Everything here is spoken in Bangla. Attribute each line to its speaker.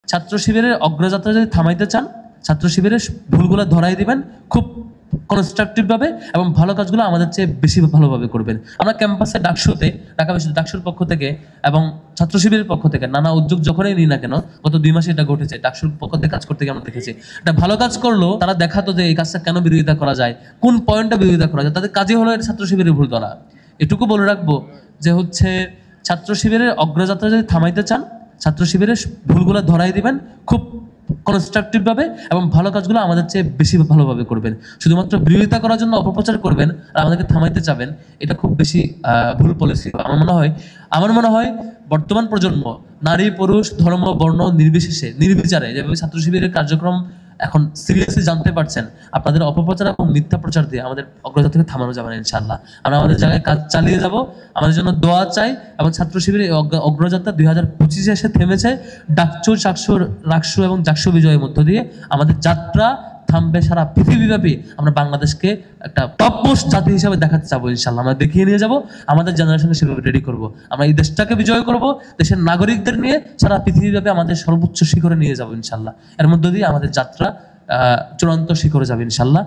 Speaker 1: ছাত্র শিবিরের অগ্রযাত্রা যদি থামাইতে চান, ছাত্র শিবিরের ভুলগুলো ধরাই দিবেন খুব কনস্ট্রাকটিভ ভাবে এবং ভালো কাজগুলো আমাদের চেয়ে বেশি ভালোভাবে করবেন। আমরা ক্যাম্পাসে ডাকসুতে, ঢাকা বিশ্ববিদ্যালয় ডাকসুর পক্ষ থেকে এবং ছাত্র শিবিরের পক্ষ থেকে নানা উদ্যোগ যখনই নিই না কেন, গত 2 মাসে এটা ঘটেছে। ডাকসুর পক্ষ থেকে কাজ করতে গিয়ে আমরা দেখেছি এটা ভালো কাজ করলো, তারা দেখাতো যে এই কাজটা কেন বিরোধিতা করা যায়, কোন পয়েন্টটা বিরোধিতা করা যায়। তাদের কাজে হলো ছাত্র শিবিরের ভুল ধরা। এটুকু বলে রাখবো যে ছাত্র শিবিরের অগ্রযাত্রা যদি থামাইতে চান, ছাত্র শিবিরের ভুলগুলো ধরাই দিবেন খুব কনস্ট্রাকটিভ ভাবে এবং ভালো কাজগুলো আমাদের চেয়ে বেশি ভালোভাবে করবেন। শুধুমাত্র বিরোধিতা করার জন্য অপপ্রচার করবেন আর আমাদেরকে থামাইতে চাবেন, এটা খুব বেশি ভুল পলিসি। আমার মনে হয় বর্তমান প্রজন্ম নারী পুরুষ ধর্ম বর্ণ নির্বিশেষে নির্বিচারে যেভাবে ছাত্র শিবিরের কার্যক্রম এখন সিরিয়াসলি জানতে পারছেন, আপনাদের অপপ্রচার এবং মিথ্যা প্রচার দিয়ে আমাদের অগ্রযাত্রাকে থামানো যাবে না ইনশাআল্লাহ। আমরা আমাদের জায়গায় কাজ চালিয়ে যাব। আমাদের জন্য দোয়া চাই এবং ছাত্র শিবিরের অগ্রযাত্রা 2025 এসে থেমেছে ডাকসু, রাকসু এবং জাকসু বিজয়ের মধ্য দিয়ে। আমাদের যাত্রা থামবে সারা পৃথিবীব্যাপী। আমরা বাংলাদেশকে একটা টপ মোস্ট জাতি হিসাবে দেখাতে চাবো ইনশাআল্লাহ। আমরা দেখিয়ে নিয়ে যাব, আমাদের জেনারেশনকে সেভাবে রেডি করব। আমরা এই দেশটাকে বিজয় করব, দেশের নাগরিকদের নিয়ে সারা পৃথিবীব্যাপী আমাদের সর্বোচ্চ শিখরে নিয়ে যাবো ইনশাআল্লাহ। এর মধ্য দিয়ে আমাদের যাত্রা চূড়ান্ত শিখরে যাবে ইনশাআল্লাহ।